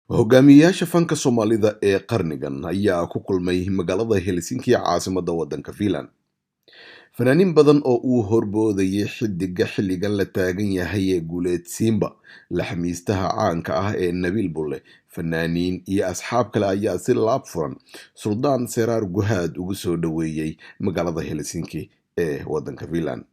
hogaamiyayaasha fanka Soomaalida ee qarnigan ayaa ku kulmay magaalada Helsinki caasimadda waddanka Finland. Fanaaniin badan oo uu horboodayay xidiga xilligan la taagan yahay ee Guuleed Simba, laxmiistaha caanka ah ee Nabil Bulle, fanaaniin iyo asxaab kale ayaa si laab furan Suldaan Seraar Guhaad ugu soo dhaweeyay magaalada Helsinki ee waddanka Finland.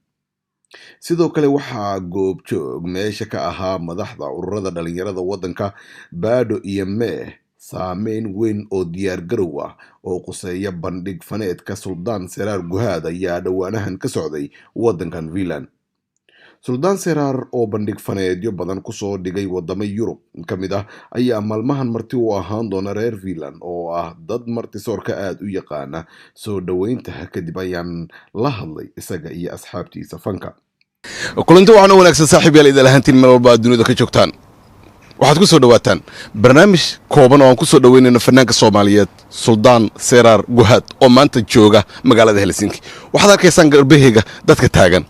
sidoo kale waxaa goobjoog meesha ka ahaa madaxda ururada dhalinyarada waddanka Baado iyo Mee, saameyn weyn oo diyaar garow ah oo quseeya bandhig faneedka Suldaan Seraar Guhaad ayaa dhowaanahan ka socday waddankan Finland. Suldaan Seraar oo bandhig faneedyo badan kusoo dhigay wadamo Yurub ka mid ah ayaa maalmahan marti u ahaan doona reer Finland oo ah dad martisoorka aad u yaqaana soo dhaweynta kadib ayaan la hadlay isaga iyo asxaabtiisa fanka. kulanti waxaan u wanaagsan saaxiibayaal idin lahaantiin meel walba dunida ka joogtaan. waxaad ku soo dhawaataan barnaamij kooban oo aan ku soo dhaweynayno fanaanka Soomaaliyeed Suldaan Seraar Guhaad oo maanta jooga magaalada Helsinki. waxaad arkaysaan garbahayga dadka taagan.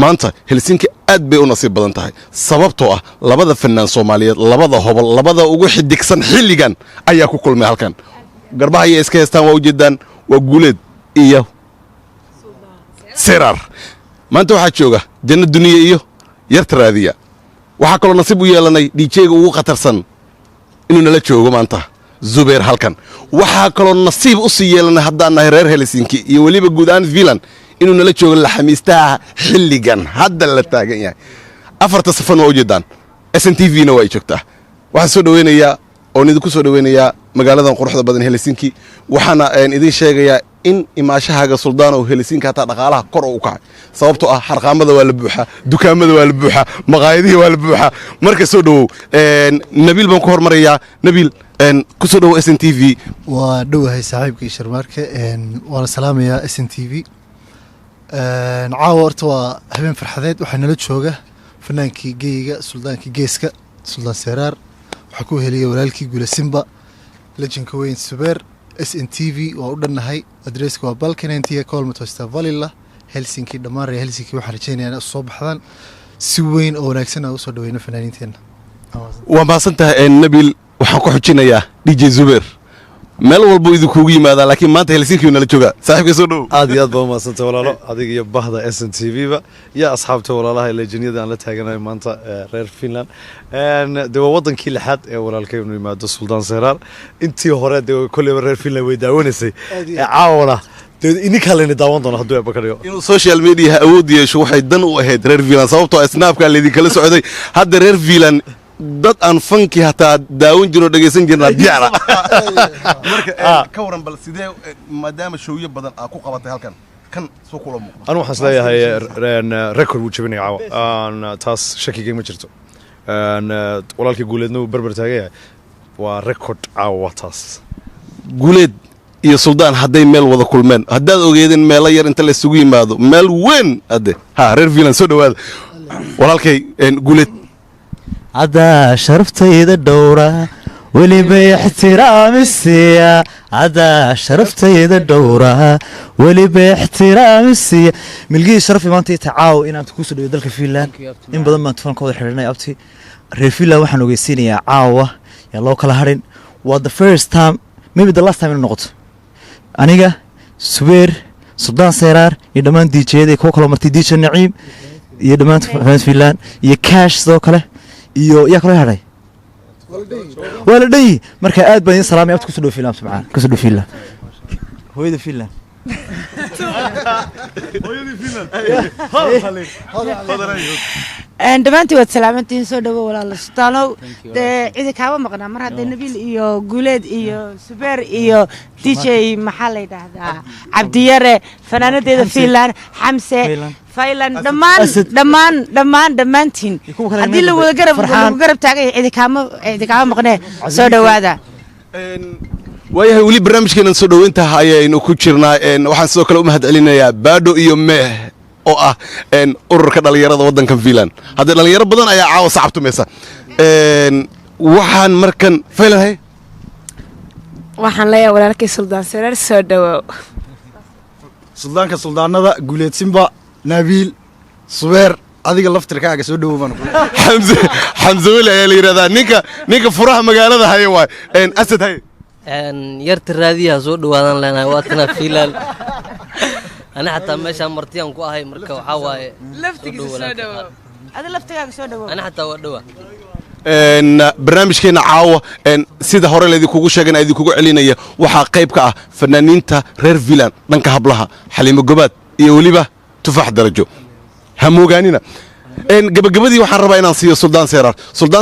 maanta Helsinki aad bay u nasiib badan tahay sababtoo ah labada fanaan Soomaaliyeed, labada hobol, labada ugu xidigsan xilligan ayaa ku kulmay halkan. garbaha ay iska heestaan waa u jeedaan, waa Guuleed iyo Seraar. maanta waxaa jooga Janno Duniya iyo Yarta Raadiya. waxaa kaloo nasiib u yeelanay DJ-ga ugu khatarsan inuu nala joogo maanta, Zubeer halkan. waxaa kaloo nasiib u sii yeelanay haddaan nahay reer Helsinki iyo weliba guud ahaan Finland inuu nala joogo laxamiistaha xilligan hadda la taagan yahay. afarta safan waa u jeedaan, SNTV-na waa ay joogtaa. waxaan soo dhaweynayaa oo idinku soo dhaweynayaa magaaladan quruxda badan Helsinki. waxaana idin sheegayaa in imaashahaaga Suldaan oo Helsinki hataa dhaqaalaha kor u kacay sababtoo ah xarqaamada waa la buuxa, dukaamada waa la buuxa, maqaayadaha waa la buuxa. marka soo dhawow Nabil baan ku hormarayaa. Nabil ku soo dhawow SNTV. waa dhawahay saaxiibkii Sharmaarke waan salaamayaa SNTV. caawa horta waa habeen farxadeed, waxaa nala jooga fanaankii geeyga, suldaankii geeska, Suldaan Seraar. waxaa ku heliyay walaalkii Guuleed Simba, lejanka weyn Zubeer. SNTV waa u dhannahay, adreeska waa Balkanentiga Kolmatoista Valilla Helsinki. dhammaan reer Helsinki waxaan rajaynayaa inay soo baxdaan si weyn oo wanaagsan aan usoo dhaweyno fanaaniinteena. waa mahadsantahay Nabil. waxaan ku xujinayaa DJ Zubeer. meel walba idinkuugu yimaadaa laakiin maanta Helsinki nala jooga. saaxiibka soo dhow. aad iyo aad baa mahadsantahay walaalo, adiga iyo bahda SNTV-ba iyo asxaabta walaalaha lejaniyada aan la taaganahay maanta reer Finland. de waa wadankii lixaad ee walaalkay inuu yimaado Suldaan Seraar. intii hore de kolleyba reer Finland way daawanaysay, caawana ininkaa layna daawan doona hadduu eebba ka dhigo. inuu social media awood yeesho waxay dan u ahayd reer Finland sababtoo snapka laydinkala socday. hadda reer Finland dad aan fanki hataa daawan jiro dhageysan jirnaa diyaara. marka ka waran bal sidee maadaama showyo badan aad ku qabatay halkan kan soo kula muuqda. anu waxaan isleeyahay record wuu jabinaya caawa, taas shakiga ma jirto. walaalkii Guuleedna wuu berber taagan yahay, waa record caawa taas. Guuleed iyo Suldaan hadday meel wada kulmeen, haddaad ogeedeen meelo yar inta la isugu yimaado meel weyn hadde reer Finland soo dhawaada. walaalkay Guuleed عدا شرفتي الدورة واللي باحترام السيا. عدا شرفتي الدورة واللي باحترام السيا. ملقي شرفي ما انت تعاو ان انت كوسو دلك فينلاند ان بدل ما تفهم كود خيرنا ابتي رير فينلاند waxaan ogeysiinayaa caawa ya loo kala harin. waa the first time, maybe the last time in noqoto aniga Zubeer, Suldaan Seraar iyo dhamaan DJ-da ku kala martay DJ Naciim iyo dhamaan fans Finland iyo Cash sidoo kale iyo yaa kala haray wala dhay. marka aad baan salaamay abta ku soo dhawfilaan subxaan ku soo dhawfilaan hooyada Finland. dhamaantii waad salaamantiin, soo dhawo walaalo Suldaanow. dee cidi kaaba maqnaa mar hadday Nabil iyo Guuleed iyo Zubeer iyo DJ maxaa la yidhaahdaa Cabdiyare, fanaanadeeda Finland, Xamse Finland, dhammaantiin haddii la wada garab taagay cidi kaama maqnee soo dhawaada. waayahay weli barnaamijkeenan soo dhaweynta ayaynu ku jirnaa. waxaan sidoo kale u mahad celinayaa Baado iyo Mee oo ah ururka dhalinyarada waddankan Finland. hadda dhalinyaro badan ayaa caawa sacabtumaysa. waxaan markan Finland waxaan leeyahay walaalkay Suldaan Seraar soo dhawow. suldaanka suldaanada Guuleed Simba, Nabil, Zubeer adiga laftirkaaga soo dhawow baan xamse weli ayaa la yidhahdaa ninka furaha magaalada haya waay asad hay yarta raadiyaha soo dhawaadan leenahay waatana fiilaal ana xataa meeshaan martiyaan ku ahay marka waxaa waaye laftigiisa soo dhawo adi laftigaaga soo dhawo ana xataa waa dhawa barnaamijkeena caawa sida hore laydinkugu sheegana idinkugu celinaya waxaa qayb ka ah fanaaniinta reer vilan dhanka hablaha xaliimo gobaad iyo weliba tufaax darajo ha moogaanina gabagabadii waxaan rabaa inaan siiyo suldaan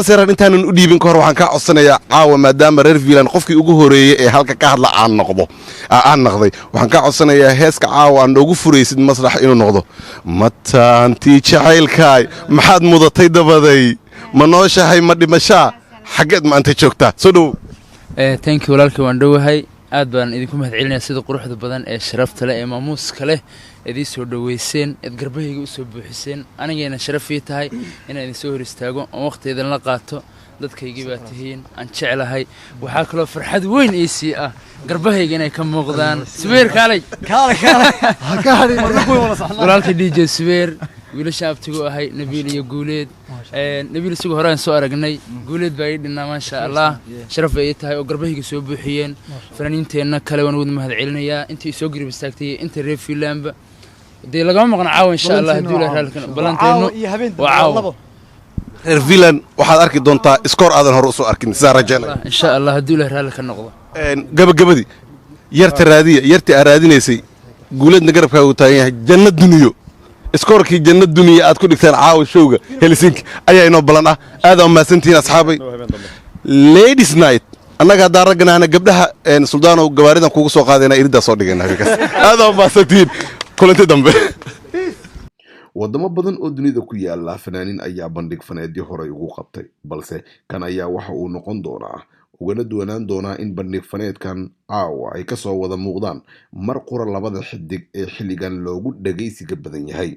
seeraar intaanan u dhiibin ka hor waxaan kaa codsanayaa caawa maadaama reer vilan qofkii ugu horeeyey ee halka ka hadla aan naqday waxaan kaa codsanayaa heeska caawa aan noogu furaysid masrax inuu noqdo mataantii jacaylkaay maxaad mudatay dabaday ma nooshahay ma dhimashaa xaggeed maanta joogtaa soo dhowow thank you walaalkii waan dhowahay aad baan idinku mahad celinaya sida quruxda badan ee sharafta leh ee maamuuska leh idii soo dhoweyseen eed garbahayga u soo buuxiseen anigayna sharaf ii tahay inaan idin soo hor istaago oon waqti idinla qaato dadkaygii baa tihiin aan jeclahay waxaa kaloo farxad weyn ii sii ah garbahayga inay ka muuqdaan subeer kaalay walaalka dj subeer wiilasha abtigu ahay nabiil iyo guuleed nabiil isagu horaan soo aragnay guuleed baa ii dhinnaa maasha allah sharaf bay ii tahay oo garbahayga soo buuxiyeen fanaaniinteenna kale waan wada mahad celinayaa intii soo garib istaagtay inta reer fiilaanba dee lagama maqna caawa insha allah hadduu ilahay raalkan ballanteenu waa caawa reer vilan waxaad arki doontaa iskoor aadan hore usoo arkin sidaa rajaynaya insha allah hadduu ilahay raalli ka noqdo gabagabadii yartii aa raadinaysay guuleedna garabkaagu taagan yahay janno duniyo iskoorkii janno duniya aad ku dhigtaan caawa showga helsinki ayaa inoo ballan ah aad aa mahadsantihiin asxaabay ladies night annaga haddaan ragganahna gabdhaha suldaanow gawaaridan kugu soo qaadayna iridaa soo dhigayna habeenkaas aad aa mahadsantihiin kulanti dambe wadamo badan oo dunida ku yaala fanaaniin ayaa bandhig faneedii horey ugu qabtay balse kan ayaa waxa uu noqon doonaa ugana duwanaan doonaa in bandhig faneedkan caawa ay kasoo wada muuqdaan mar qura labada xidig ee xilligan loogu dhagaysiga badan yahay